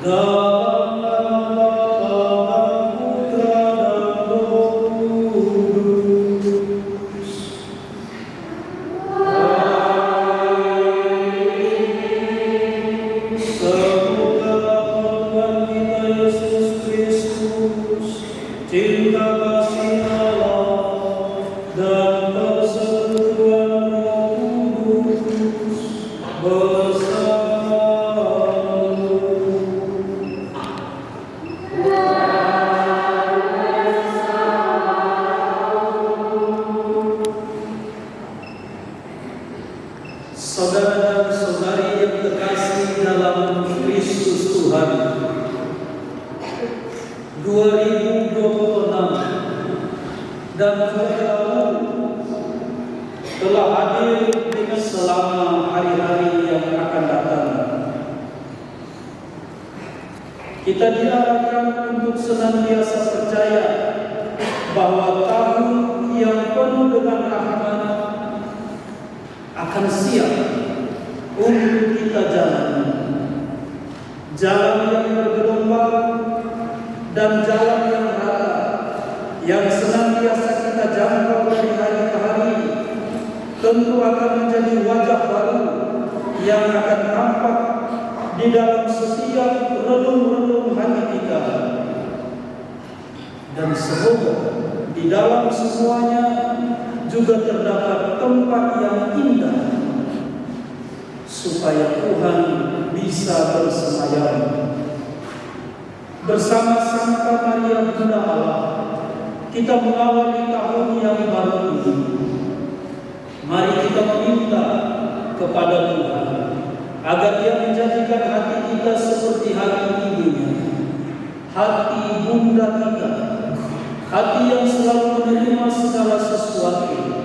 Dalam nama Bapa dan Putra dan Roh Kudus. Semoga Tuhan kita Yesus Kristus, cinta kasih Allah dan persekutuan Roh Kudus bersamamu. Saudara dan saudari yang terkasih dalam Kristus Tuhan, 2026 dan tahun telah hadir dengan selama hari-hari yang akan datang. Kita diarahkan untuk senantiasa percaya bahwa tahun yang penuh dengan rahmat akan siap untuk kita jalani. Jalan yang bergelombang dan jalan yang rata yang senantiasa kita jangkau dari hari ke hari tentu akan menjadi wajah baru yang akan tampak di dalam setiap relung-relung hati kita. Dan semoga di dalam semuanya juga terdapat tempat yang indah supaya Tuhan bisa bersemayam. Bersama Santa Maria Bunda Allah, kita mengawali tahun yang baru ini. Mari kita meminta kepada Tuhan agar Dia menjadikan hati kita seperti hati ibunya, hati bunda kita, hati yang selalu menerima segala sesuatu,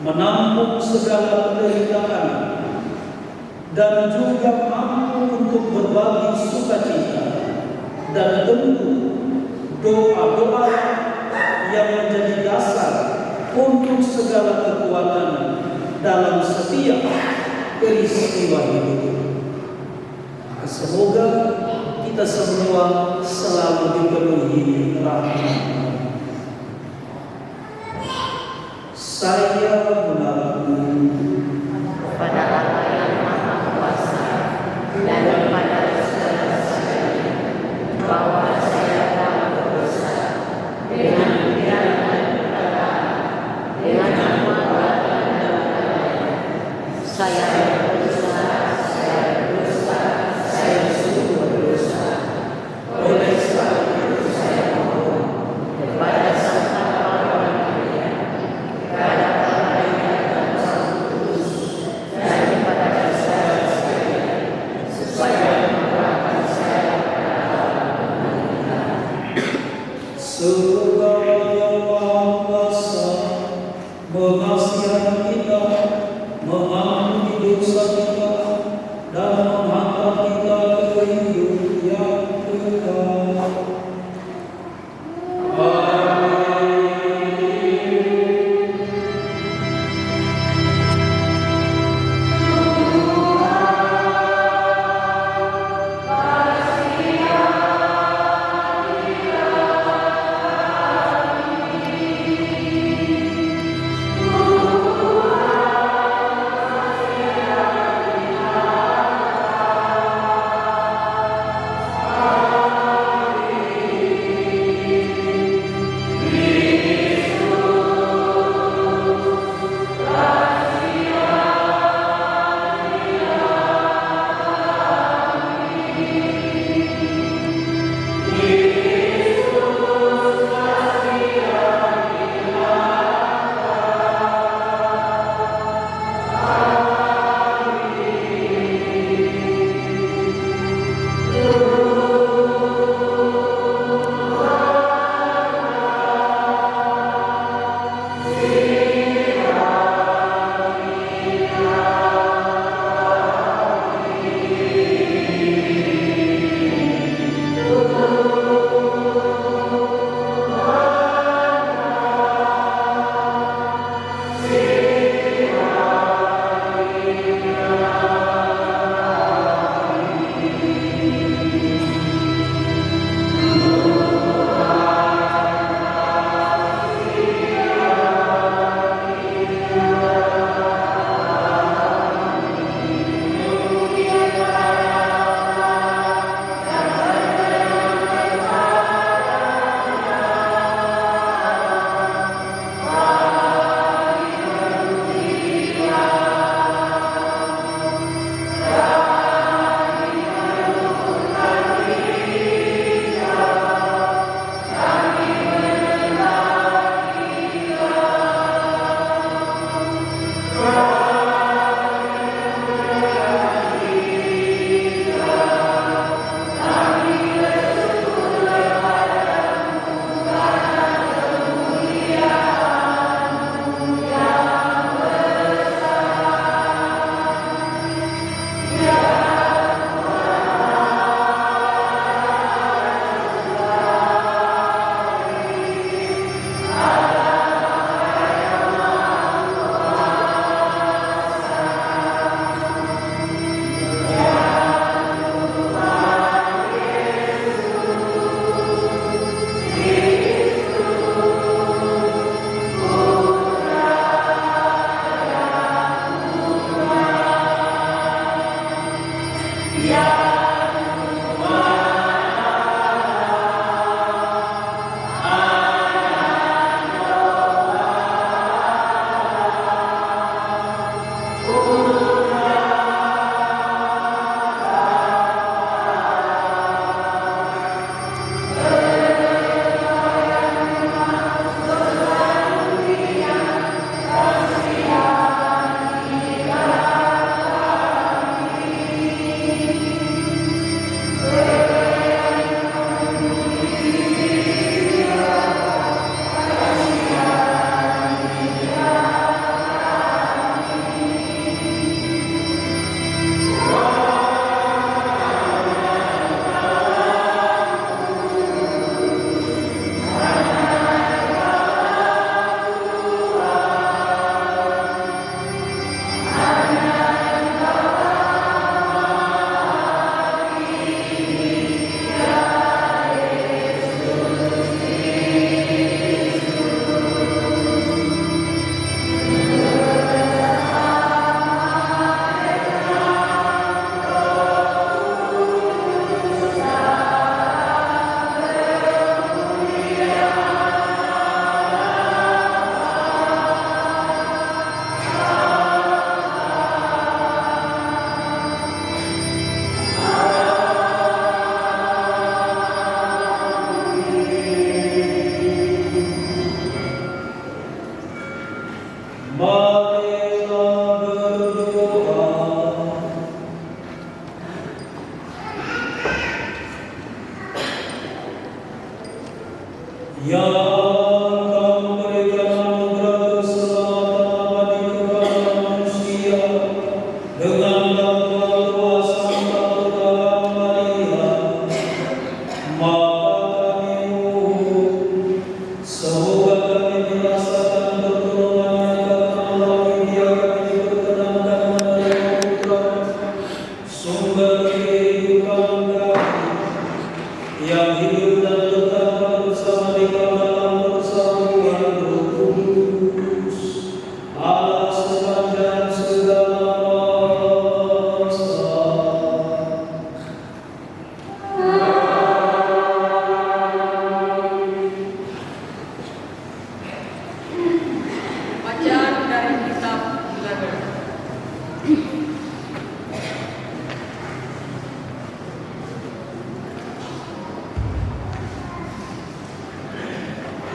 menampung segala penderitaan, dan juga mampu untuk berbagi sukacita, dan tentu doa-doa yang menjadi dasar untuk segala kekuatan dalam setiap peristiwa hidup. Semoga kita semua selalu dipenuhi rahmat. Saya mengaku kepada Allah yang Maha Kuasa dan kepada saudara-saudaranya bahwa saya telah berdosa dengan pikiran dan perkataan, dengan perbuatan dan lain-lain. Saya berdosa, saya sungguh berdosa. Oleh sebab itu saya mohon kepada Santa Maria, kepada Bapa dan Sang Kudus,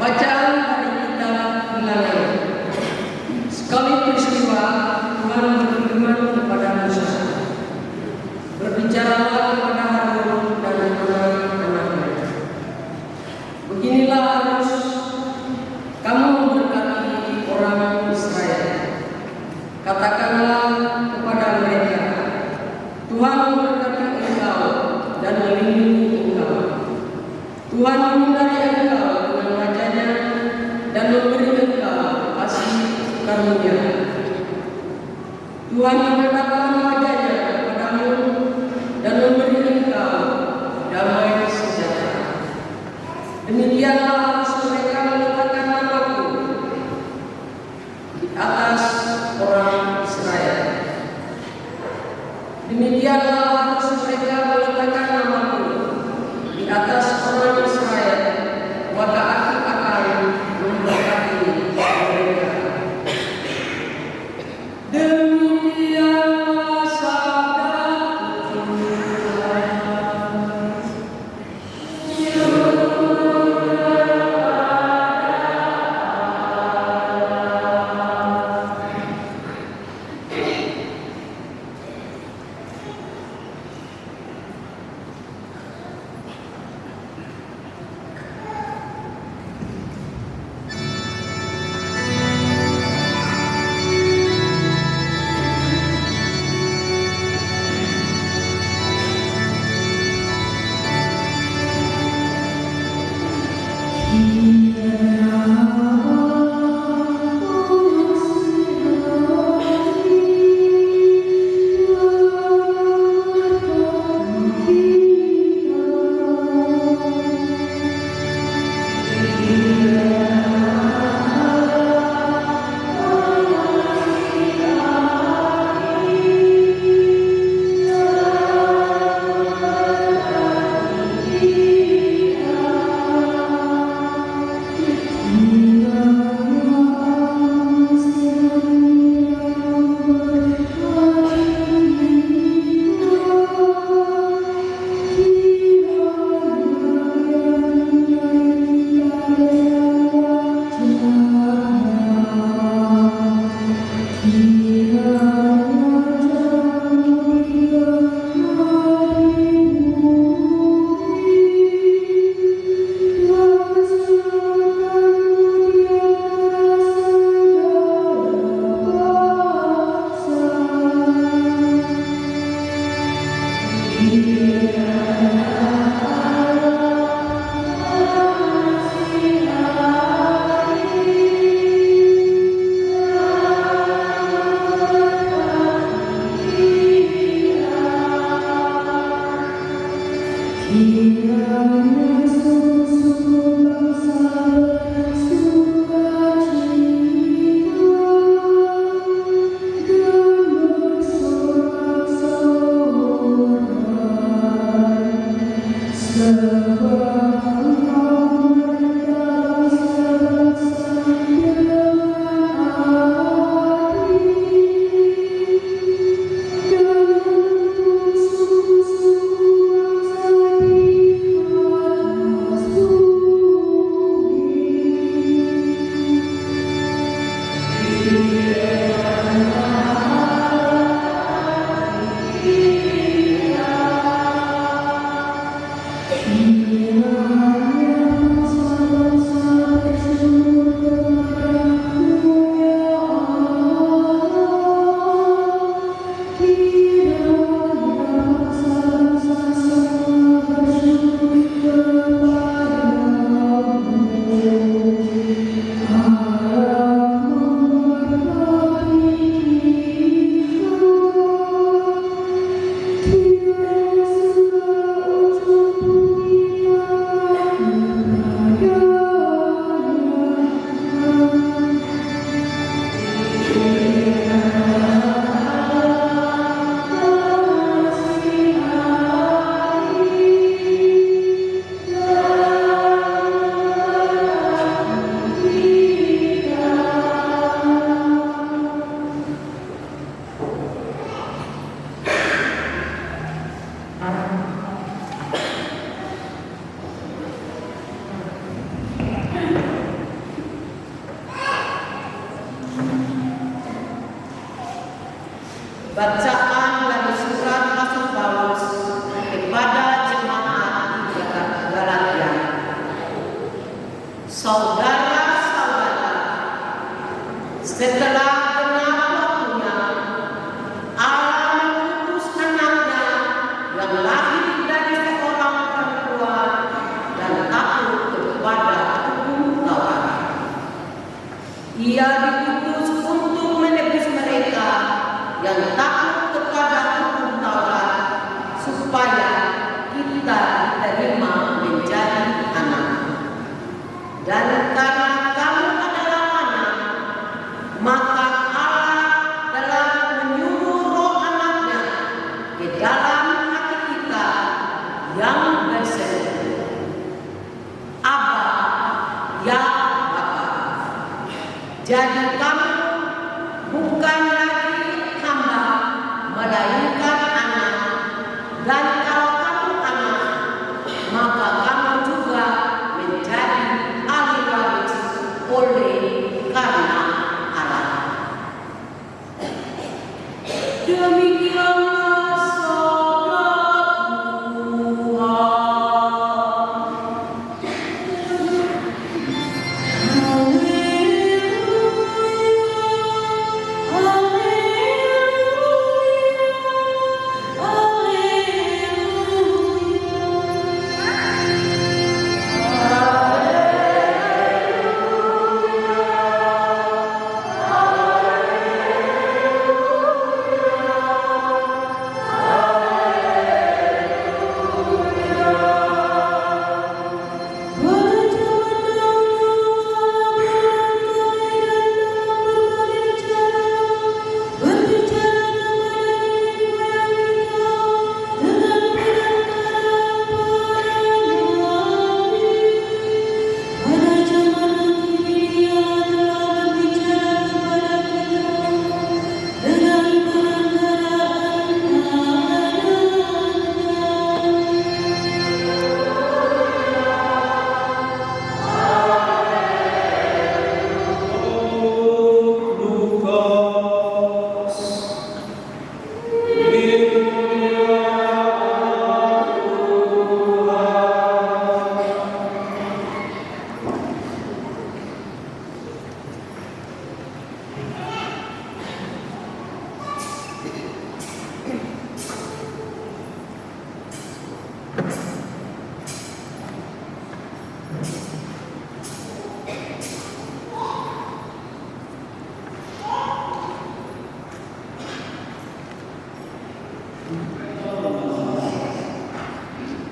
Bacaan dari kitab Bilangan. Sekali peristiwa Tuhan berfirman kepada Musa, "Berbicaralah kepada Harun dan anak-anaknya. Beginilah harus kamu memberkati orang Israel. Katakanlah kepada mereka, Tuhan memberkati engkau dan melindungi engkau. Tuhan menghindari engkau dengan wajahnya dan memberi engkau kasih karunia. Tuhan menghadapkan wajahnya kepadamu dan memberi engkau damai sejahtera. Demikianlah harus mereka meletakkan namaku di atas orang Israel. Demikianlah harus mereka meletakkan namaku di atas orang Israel, maka aku akan memberkati mereka." Demikianlah sabda Tuhan. Bacaan dari surat Rasul Paulus kepada jemaat di Galatia. Saudara-saudara, setelah benar waktunya Allah mengutus anaknya yang lahir dari seorang perempuan dan takut kepada hukum Taurat. Ia diutus untuk menebus mereka yang takut kepada hukum Taurat, supaya kita diterima menjadi anak. Dan karena kamu adalah anak, maka Allah telah menyuruh roh anaknya ke dalam hati kita yang berseru, Abba, ya Bapa. Jadi kamu bukan lagi hamba, melainkan anak. Dan kalau kamu anak, maka kamu juga menjadi ahli waris oleh karena Allah. Demikianlah sabda Tuhan. Haleluya.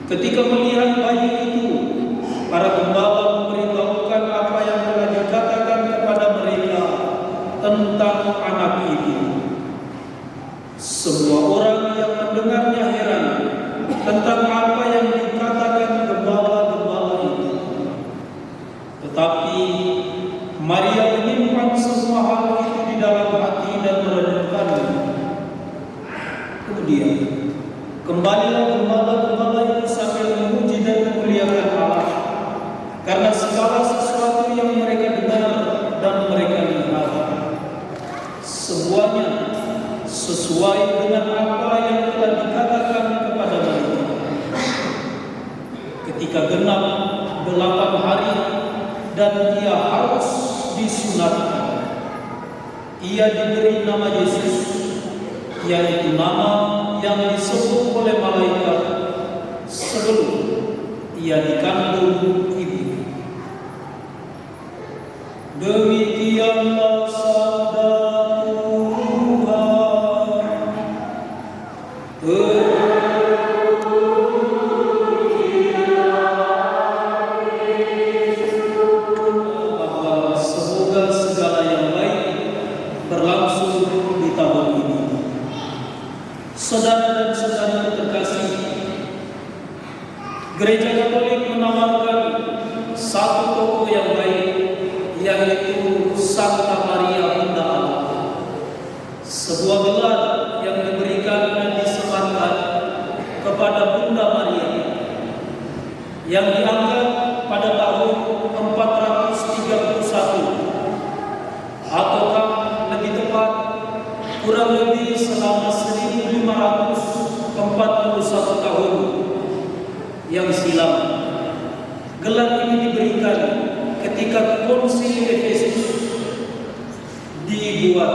Ketika melihat bayi itu, para gembala memberitahukan apa yang telah dikatakan kepada mereka tentang anak itu. Semua orang yang mendengarnya heran tentang apa yang dikatakan gembala-gembala itu. Tetapi Maria menyimpan semua hal itu di dalam hati dan merenungkannya. Kemudian kembalilah gembala-gembala itu sambil memuji dan memuliakan Allah karena segala sesuatu yang mereka dengar dan mereka lihat. Semuanya sesuai dengan apa yang telah dikatakan kepada mereka. Ketika genap 8 hari dan ia harus disunatkan, ia diberi nama Yesus, yaitu nama yang disebut oleh malaikat sebelum ia dikandung ibu. Demikianlah sabda bahwa semoga segala yang baik berlangsung di tahun ini. Saudara dan saudari terkasih, Gereja Katolik menawarkan satu tokoh yang baik, yaitu Santa Maria Bunda Allah. Sebuah gelar yang diberikan dan disematkan kepada Bunda Maria yang diangkat pada tahun 431, ataukah lebih tepat kurang lebih selama 1541 tahun yang silam. Gelar ini diberikan ketika Konsil Efesus dibuat.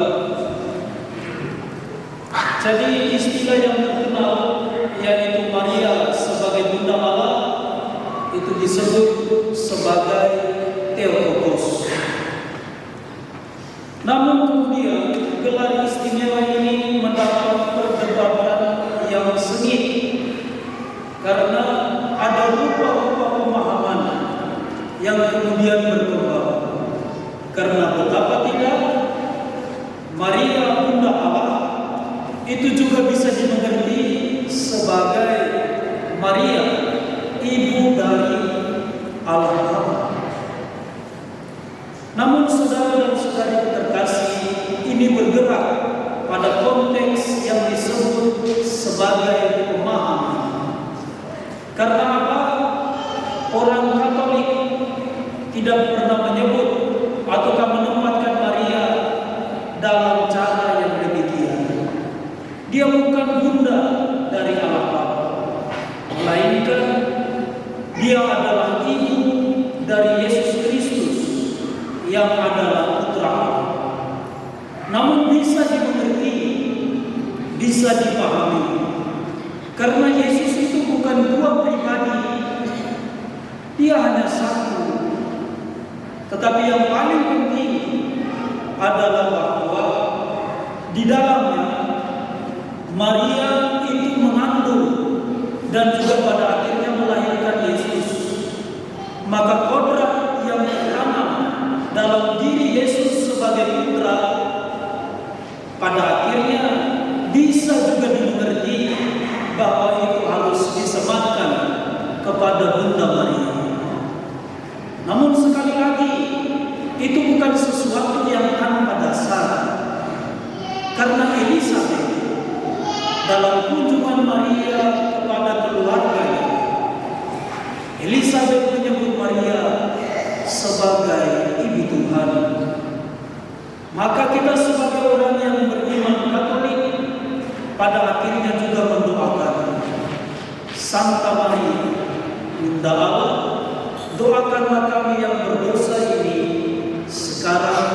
Jadi istilah yang terkenal yaitu Maria sebagai Bunda Allah itu disebut sebagai Theotokos. Namun kemudian gelar istimewa ini mendapat perdebatan yang sengit karena ada rupa-rupa pemahaman yang kemudian berkembang. Karena betapa tidak, Maria Bunda Allah itu juga bisa dimengerti sebagai Maria, ibu dari Allah Bapa. Namun saudara dan saudari terkasih, ini bergerak pada konteks yang disebut sebagai pemahaman. Karena apa? Orang Katolik tidak pernah menyebut ataukah menempatkan Maria dalam cara yang demikian. Dia bukan bunda dari Allah Bapa, melainkan dia adalah ibu dari Yesus Kristus yang adalah putra Allah. Namun bisa dimengerti, bisa dipahami, karena Yesus itu bukan dua pribadi, dia hanya satu. Tetapi yang paling penting adalah bahwa di dalamnya Maria itu mengandung dan juga pada akhirnya melahirkan Yesus. Maka kodrat yang tertanam dalam diri Yesus sebagai putra pada akhirnya bisa juga dimengerti bahwa itu harus disematkan kepada Bunda Maria. Namun sekali lagi, itu bukan sesuatu yang tanpa dasar. Karena Elizabeth dalam kunjungan Maria kepada keluarganya, Elizabeth menyebut Maria sebagai ibu Tuhan. Maka kita sebagai orang yang beriman Katolik pada akhirnya juga mendoakan Santa Maria Bunda Allah, doakanlah kami yang berdosa ini sekarang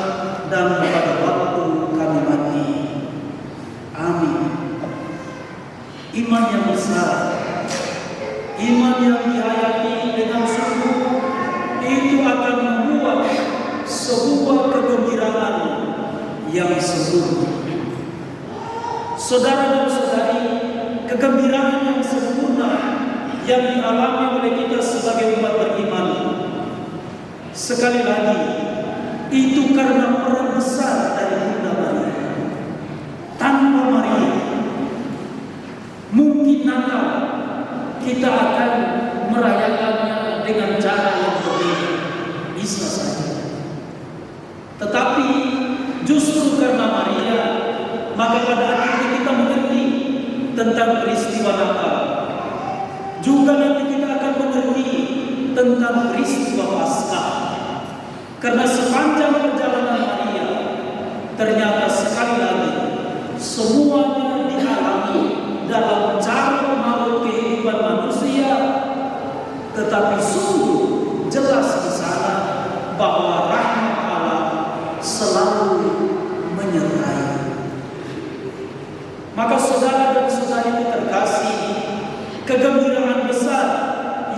dan pada waktu kami mati. Amin. Iman yang besar, iman yang dihayati dengan sungguh, itu akan membuat sebuah kegembiraan yang sempurna. Saudara dan saudari, kegembiraan yang sempurna yang dialami oleh kita sebagai umat beriman. Sekali lagi, itu karena peran besar dari Bunda Maria. Tanpa Maria, mungkin Natal kita akan merayakannya dengan cara yang berbeda, bisa saja. Tetapi justru karena Maria, maka pada akhirnya kita mengerti tentang peristiwa Natal. Juga nanti kita akan mengerti tentang peristiwa Paskah. Karena sepanjang perjalanan Maria, ternyata sekali lagi semuanya dialami dalam cara makhluk kehidupan manusia, tetapi sungguh jelas di sana bahwa rahmat Allah selalu menyertai. Maka saudara dan saudari terkasih, kegembiraan besar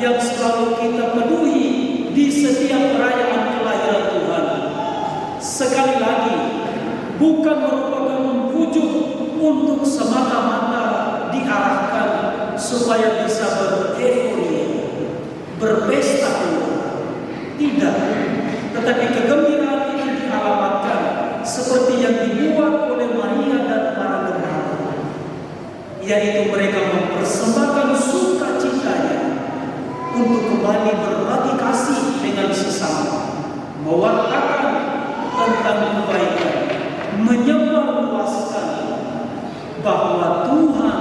yang selalu kita penuhi di setiap perayaan kelahiran Tuhan, sekali lagi bukan merupakan wujud untuk semata-mata diarahkan supaya bisa bereforia, berpesta keluar. Tidak, tetapi kegembiraan itu dialamatkan seperti yang dibuat oleh Maria dan para gembala, yaitu mereka mempersembahkan sukacitanya untuk kembali berbagi kasih dengan sesama, mewartakan tentang kebaikan, menyebarluaskan bahwa Tuhan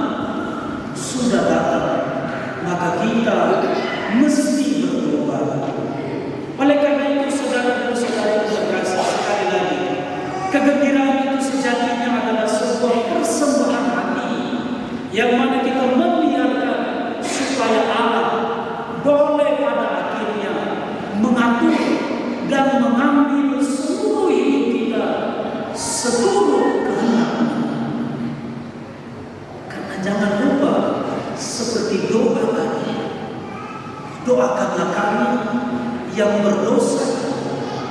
sudah datang, maka kita mesti bertobat. Oleh karena itu, saudara dan saudari terkasih, sekali lagi, kegembiraan itu sejatinya adalah sebuah persembahan hati yang mana kita membiarkan supaya Allah boleh pada akhirnya mengatur dan mengambil seluruh hidup kita seturut kehendak-Nya. Karena jangan lupa, seperti doa tadi, doakanlah kami yang berdosa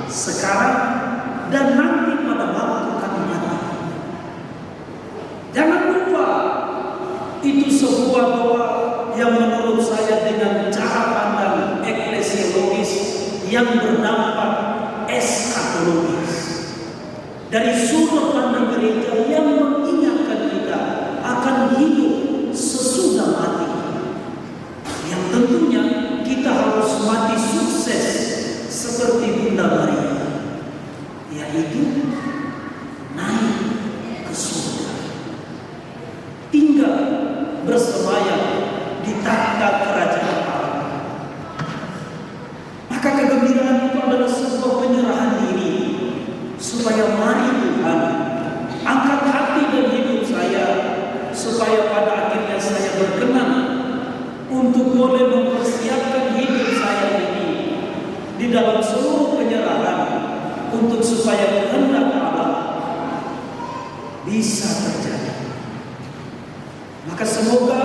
sekarang dan nanti pada waktu kami mati. Jangan lupa, itu sebuah doa yang menurut saya dengan cara pandang eklesiologis yang berdampak eskatologis. Dari sudut pandang gereja yang mengingatkan kita akan hidup sesudah mati. Yang tentunya kita harus mati sukses seperti Bunda Maria, yaitu naik ke surga, tinggal bersemayam di takhta kerajaan Allah. Maka kegembiraan itu adalah sebuah penyerahan diri, supaya mari Tuhan angkat hati dan hidup saya, supaya pada akhirnya saya berkenan untuk boleh mempersiapkan hidup saya ini di dalam seluruh penyerahan, untuk supaya kehendak Allah bisa terjadi. Maka semoga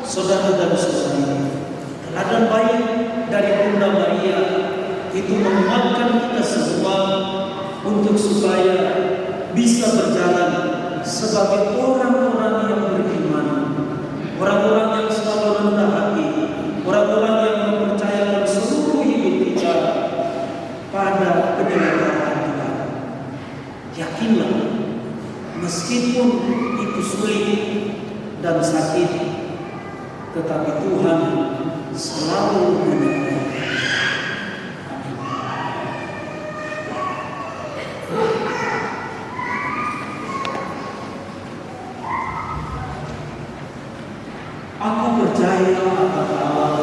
saudara dan saudari, teladan baik dari Bunda Maria itu menguatkan kita semua untuk supaya bisa berjalan sebagai orang-orang yang beriman, orang-orang yang selalu rendah hati, orang-orang yang mempercayakan seluruh hidup kita pada penyelenggaraan Tuhan. Yakinlah, meskipun itu sulit dan sakit, tetapi Tuhan selalu menyertai. Aku percaya akan Allah,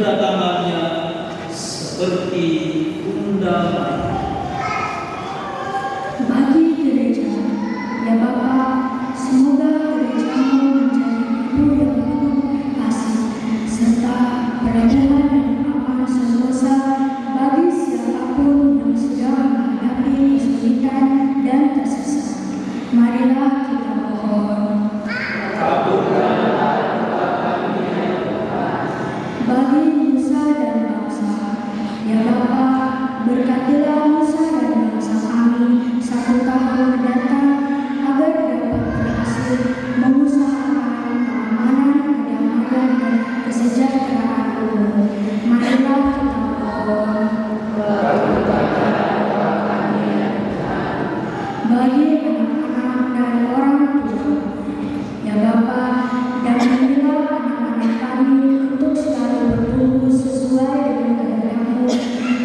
kedatangannya seperti undangan. Bagi gereja, ya Bapa, semoga gerejamu menjadi ibu yang penuh kasih serta perlindungan dan aman sentosa bagi siapapun yang sedang menghadapi kesulitan dan tersesat. Marilah kita mohon. Bagi nusa dan bangsa, ya Bapa, berkatilah nusa dan bangsa kami 1 tahun mendatang agar dapat berhasil mengusahakan keamanan, kedamaian, dan kesejahteraan umum. Marilah kita mohon. Bagi anak-anak dan orang tua, ya Bapa, dampingilah anak-anak kami untuk selalu bertumbuh sesuai dengan kehendak-Mu,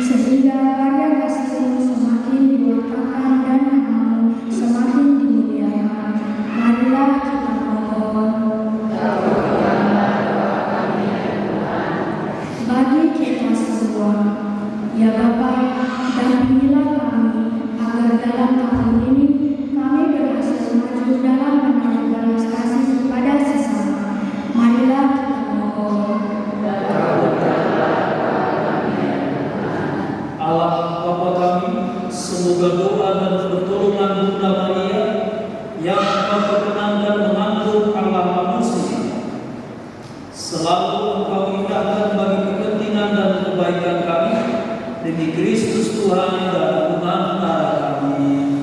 sehingga karya kasih-Mu semakin diwartakan dan nama-Mu semakin dimuliakan. Marilah kita mohon. Bagi kita semua, ya Bapa, dampingilah kami agar dalam tahun ini kami berhasil maju dalam menaruh balas kasih kepada sesama. Marilah kita mohon. Allah Bapa kami, semoga doa dan pertolongan Bunda Maria yang Engkau perkenankan mengandung Allah manusia selalu Engkau indahkan bagi kepentingan dan kebaikan kami demi Kristus Tuhan dan pengantara kami.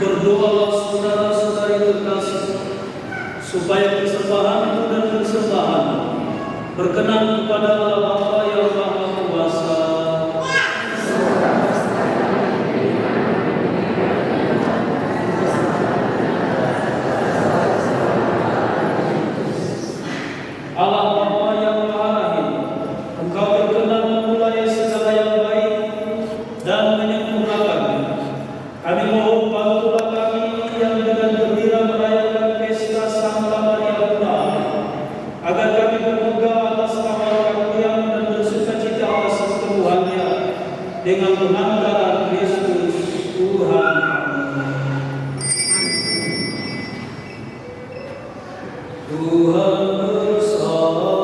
Berdoalah saudara-saudari terkasih, supaya persembahanmu dan persembahan berkenan kepada Allah Bapa yang Maha Kuasa. Allah Bapa yang Maha Rahim, Engkau berkenan memulai segala yang baik dan menyempurnakannya. Kami mohon bantulah kami yang dengan gembira merayakan pesta Santa Maria Bunda, agar kami bermegah atas amal yang dan bersukacita atas kesembuhannya dengan pengantaran Kristus Tuhan. Tuhan bersamamu.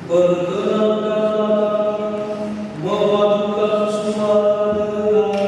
Berkenanlah memadukan suara dengan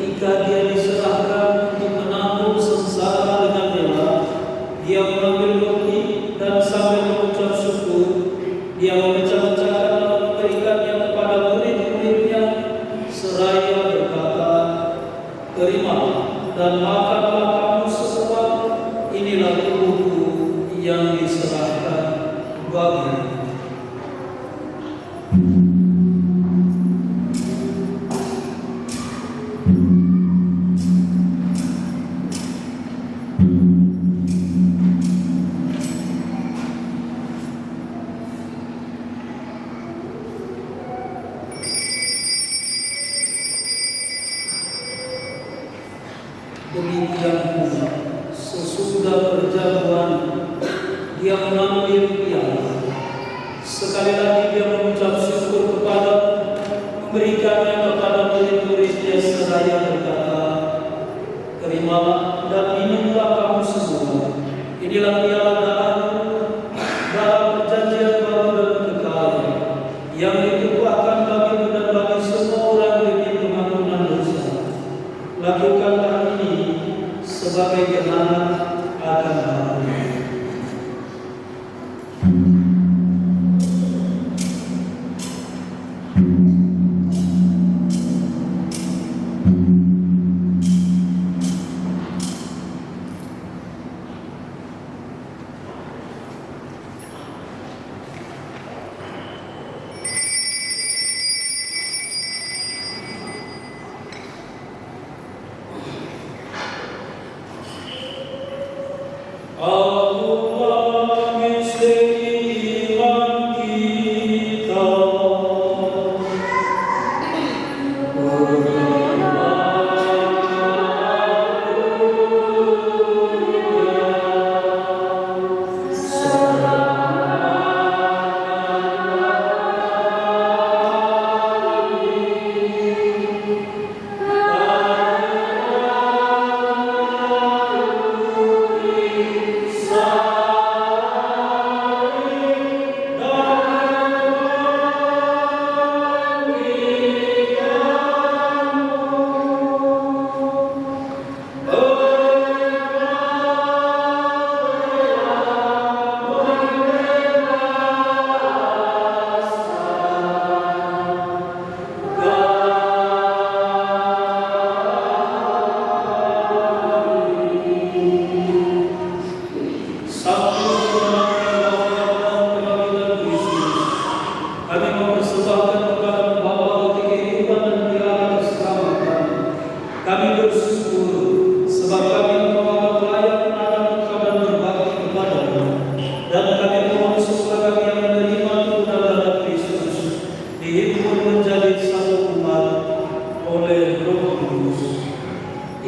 ketika dia diserahkan untuk menanggung sengsara dengan rela, dia mengambil roti dan sambil mengucap syukur, dia memecah-mecahkan lalu memberikannya kepada murid-muridnya, seraya berkata, "Terimalah dan makanlah kamu semua, inilah tubuhku yang diserahkan bagimu." Demikian pula sesudah perjamuan dia mengambil piala. Sekali lagi dia mengucap syukur kepada, memberikannya kepada murid-muridnya seraya berkata, "Terimalah dan minumlah kamu semua. Inilah piala darahku, dalam perjanjian baru dan kekal, yang ditumpahkan bagimu dan bagi semua orang demi pengampunan dosa. Lakukanlah ini sebagai kenangan akan aku." Allah misteri iman kita.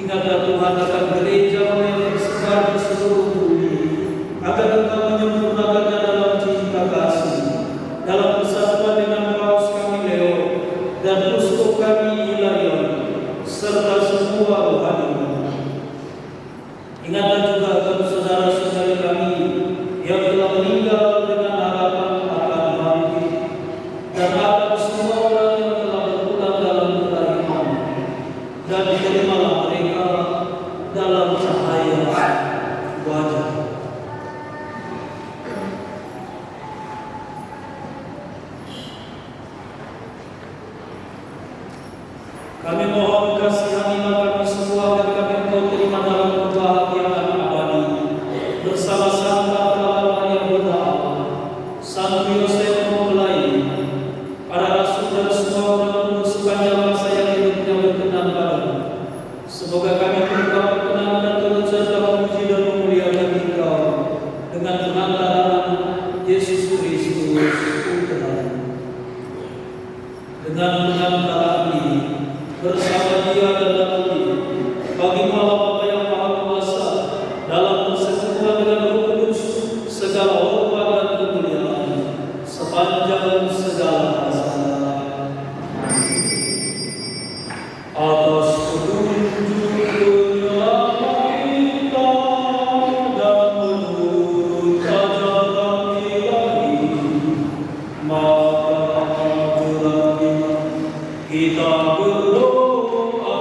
Ingatlah Tuhan akan gereja yang tersebar di seluruh bumi, agar Engkau menyempurnakannya dalam cinta kasih, dalam persatuan dengan Paus kami Leo dan Uskup kami Hilarion, serta semua rohani. Ingatlah juga akan saudara-saudari kami yang telah meninggal dengan harapan akan bangkit, dan akan semua orang yang telah berpulang dalam kelahiran, dan diterimalah mereka dalam cahaya wajah. Kami mohon kasihanilah kami semua agar kami Engkau terima dalam kebahagiaan abadi bersama Sang Bapa yang berdoa, Sang Yosef mempelai, para rasul dan semua orang kudus sepanjang masa yang hidupnya berkenan padamu. Semoga kami berdoa berkenan dan turut serta memuji dan memuliakan Engkau dengan pengantaran Yesus Kristus Putra. Dengan pengantaran ini bersama Dia dan dalam Dia, bagi Allah Bapa yang Maha Kuasa, dalam persekutuan dengan Roh Kudus, segala hormat dan kemuliaan sepanjang segala masa. Atas petunjuk penyelamat kita dan menurut ajaran ilahi, maka berani kita berdoa.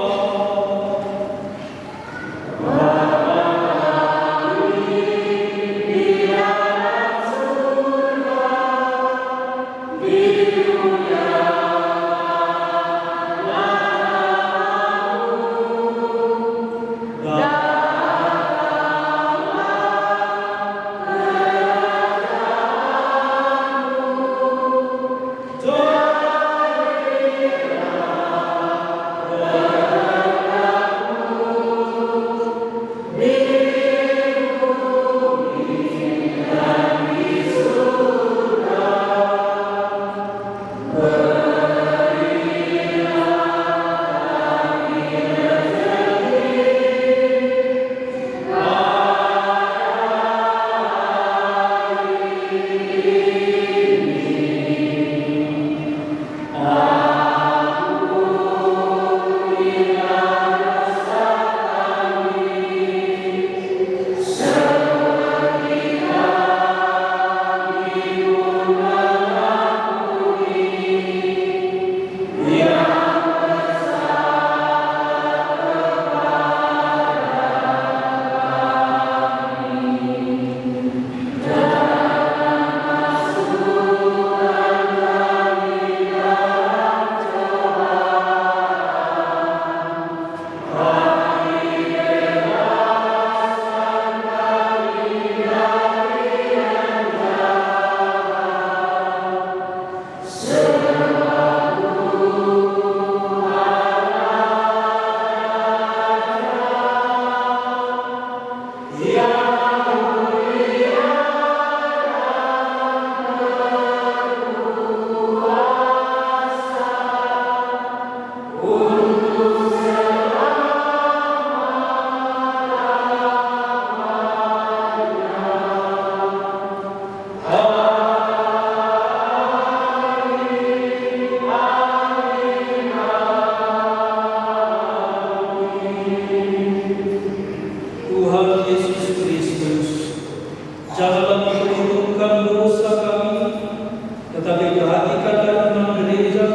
Tuhan Yesus Kristus, janganlah memperhitungkan dosa kami, tetapi perhatikanlah iman gereja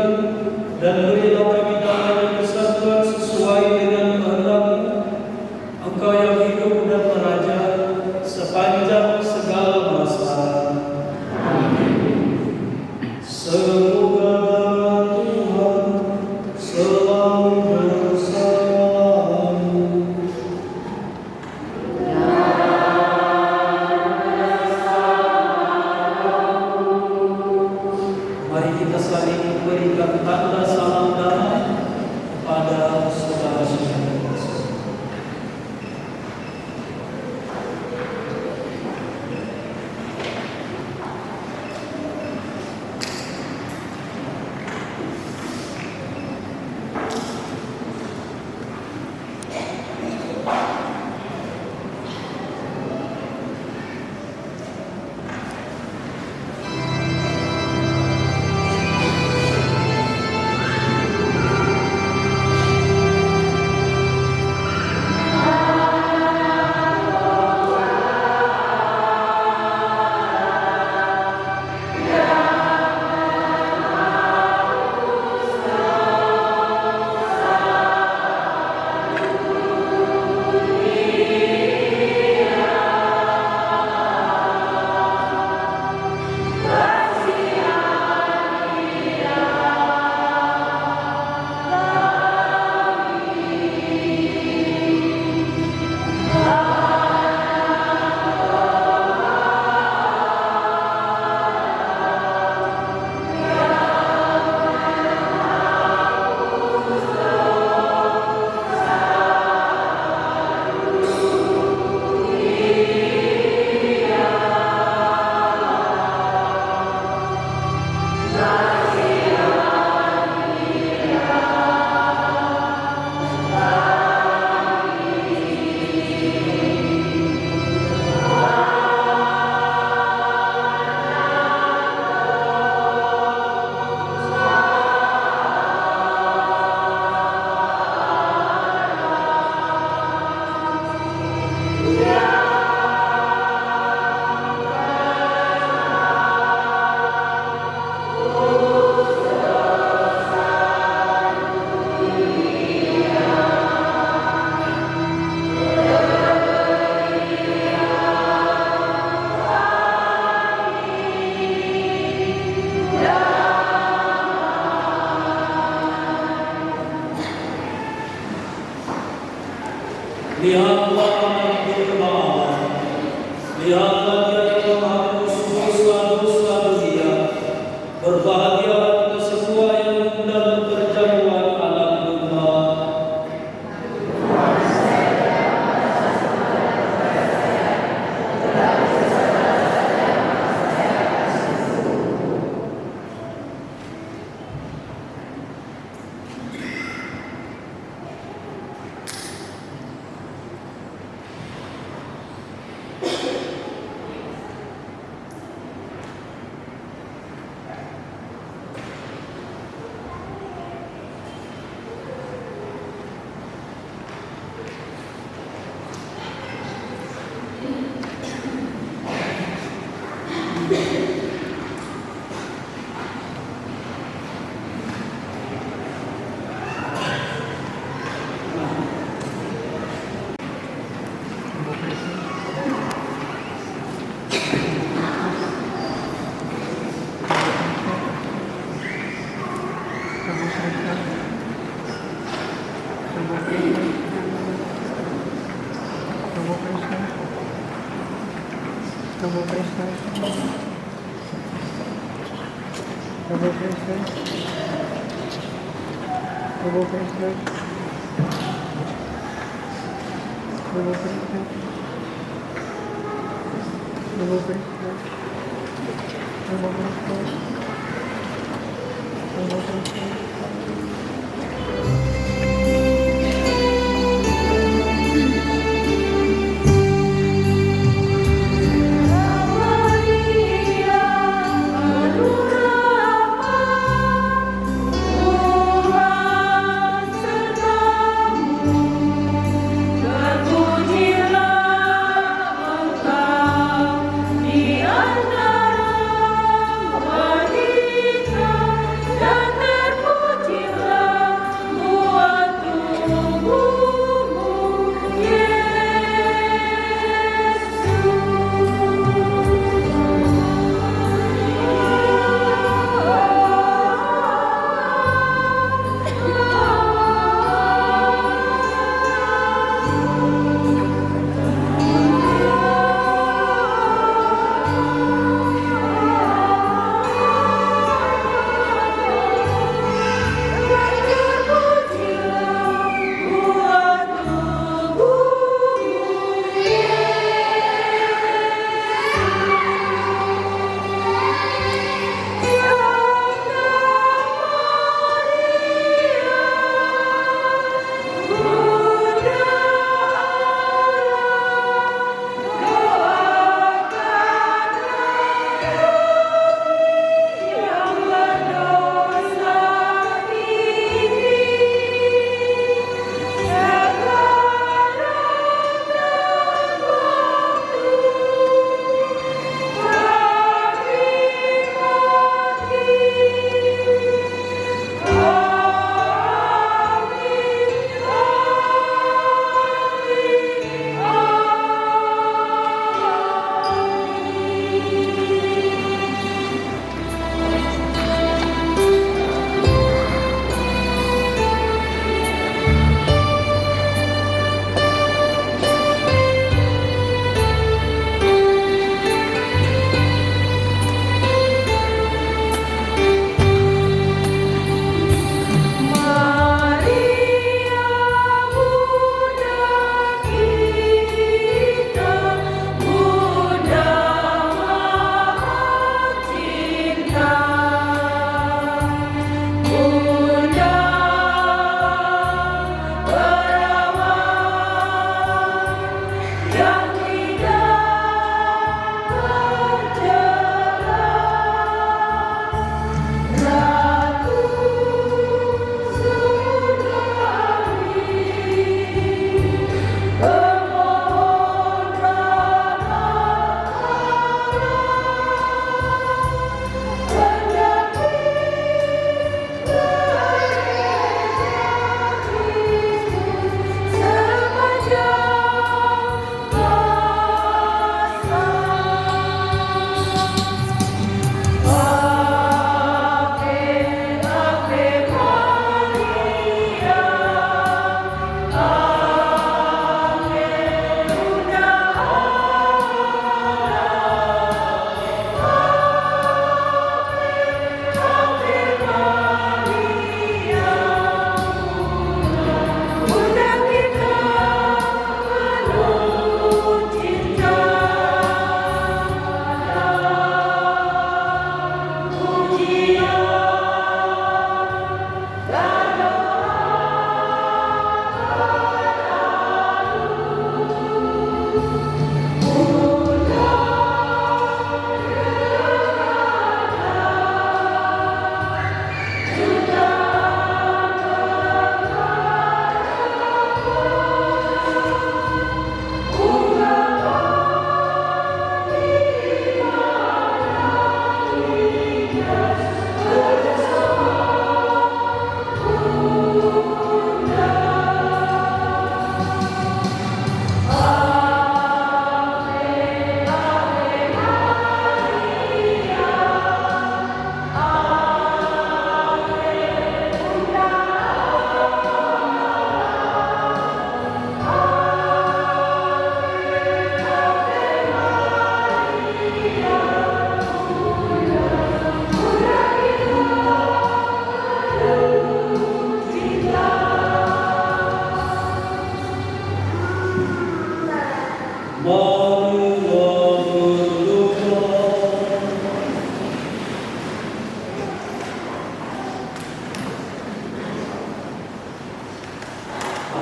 dan berilah kami damai dan kesatuan sesuai dengan kehendak-Mu, Engkau yang hidup dan meraja sepanjang segala masa. Semoga Tuhan selalu bersamamu. Mari kita saling memberikan tanda salam damai kepada saudara-saudara. Lihatlah anak domba Allah, lihatlah Dia yang menghapus dosa-dosa dunia. Berbahagialah kita semua yang mengundang perjamuan anak domba. Thank you.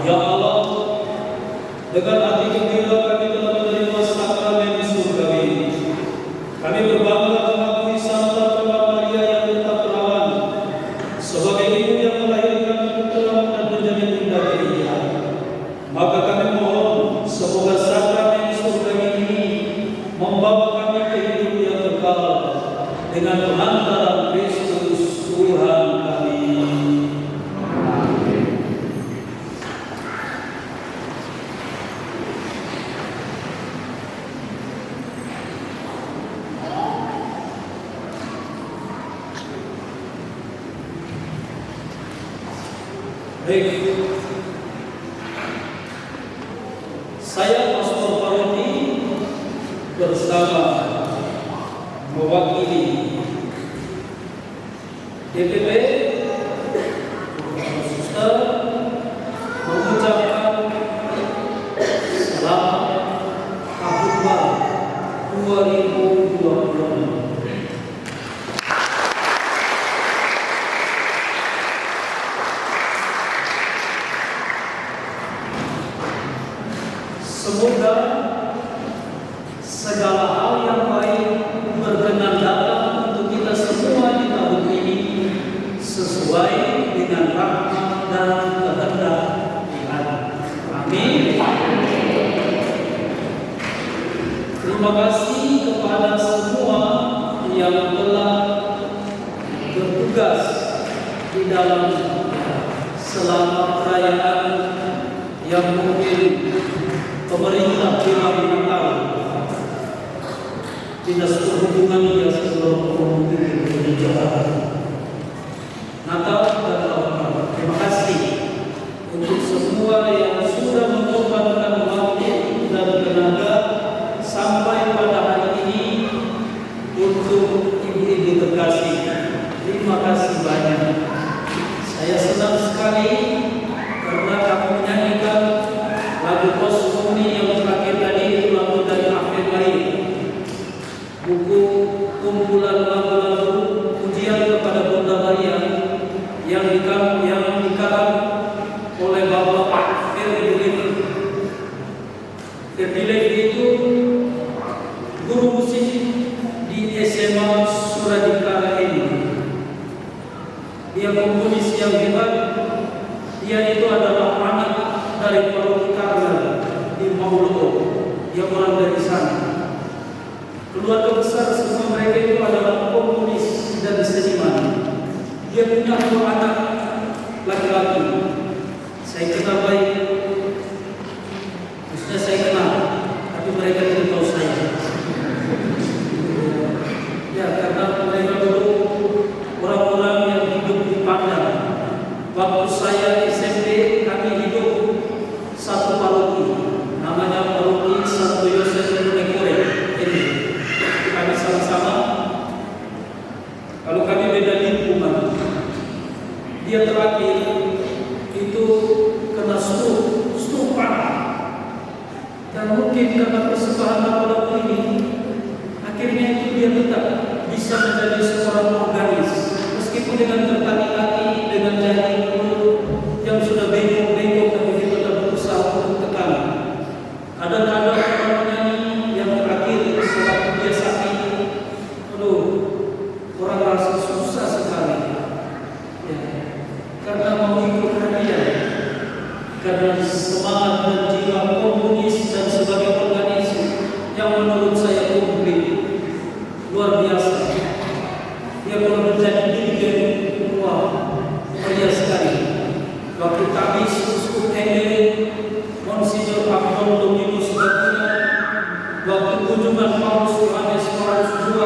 Ya Allah, dengan hati gembira kami telah menerima sakramen surgawi. Kami berbangga mengakui Santa Maria yang tetap perawan sebagai ibu yang melahirkan putra dan menjadi bunda gereja. Maka kami mohon semoga sakramen surgawi ini membawa kami ke hidup yang kekal dengan pengantaran Kristus Tuhan kami. Baik, saya Pastor Paroki bersama mewakili DPP Suster mengucapkan selamat Tahun Baru 2026. Semoga segala hal yang baik berkenan datang untuk kita semua di tahun ini sesuai dengan rahmat dan kehendak Tuhan. Amin. Terima kasih kepada semua yang telah bertugas di dalam selama perayaan yang mungkin pemerintah bilang Natal, Dinas Perhubungan yang sebelum mungkin berbicara Natal dan Tahun Baru. Terima kasih untuk semua yang sudah mengorbankan waktu dan tenaga sampai pada hari ini untuk ibu-ibu terkasih. Terima kasih banyak. Saya senang sekali karena kamu menyanyikan lagu Posmuni yang terakhir tadi itu lagu dari Ave Maria, buku kumpulan lagu-lagu pujian kepada Bunda Maria yang dikarang oleh Bapak Ferdi Levi itu guru musik di SMA Suradikara ini. Dia komponis yang hebat. Dia itu adalah anak dari Paroki Karmel di Mauloko, dia orang dari sana. Keluarga besar semua mereka itu adalah komponis dan seniman. Dia punya 2 anak laki-laki. Saya kenal baik, maksudnya saya kenal, tapi mereka tidak tahu saya. Ya, karena mereka dulu orang-orang yang hidup di Padang. Waktu saya SMP, kami hidup satu paroki, namanya Paroki Santo Yosef Nekore. Ini kami sama-sama. Kalau kami beda lingkungan, dia terakhir itu kena stroke parah. Dan mungkin karena persembahan lagu-lagu ini, akhirnya itu dia tetap bisa menjadi seorang organis, meskipun dengan tertati-tati, dengan jari yang sudah bengkok-bengkok, tapi dia tetap berusaha untuk tekan. Kadang-kadang orang menyanyi yang terakhir sewaktu dia sakit, orang rasa susah sekali, ya, karena mau ikut hadiah, karena semangat dan jiwa komunis dan sebagai organis yang menurut saya komplit, luar biasa. Dia kalau menjadi dirigen, wah, mulia sekali. Waktu kami Uskup Ende, Monsignor Abdul Dominus Batuna, waktu kunjungan Paus Yohanes Paulus II,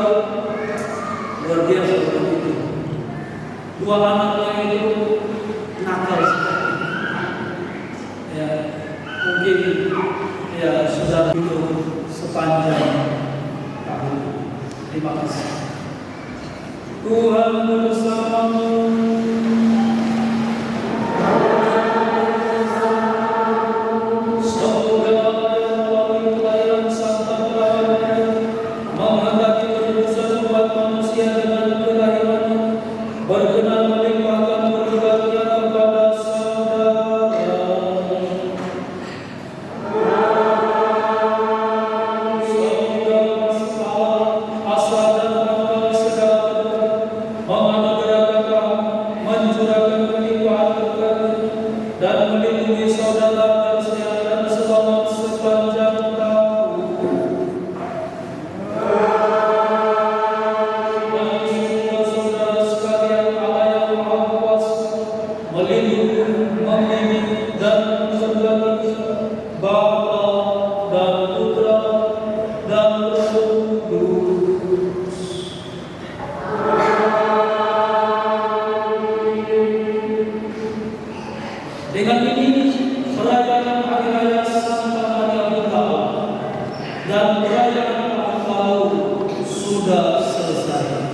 luar biasa begitu. 2 anaknya itu nakal sekali. Ya, mungkin ya sudah hidup sepanjang tahun. Terima kasih. Tuhan bersamamu. Berkenan melimpahkan berkatnya kepada saudara. pelindung, memimpin dan mengganti Bapa dan Putra dan Roh Kudus. Dengan ini perayaan Hari Raya Santa Maria Buddha dan perayaan Tahun Baru sudah selesai.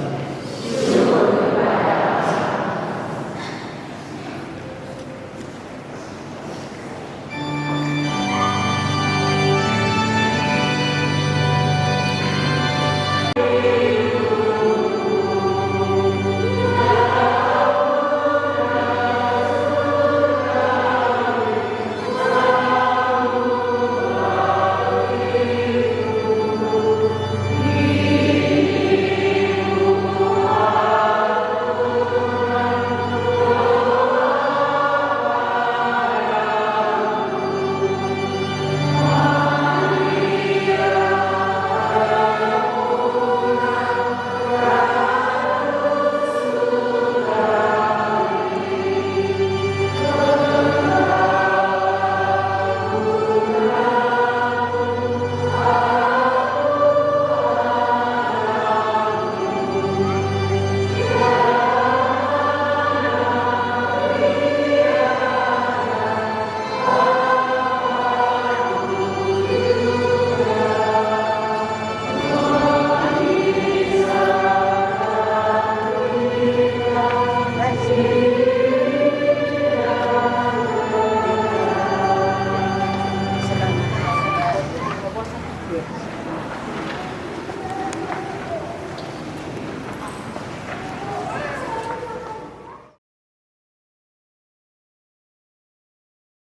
Iya.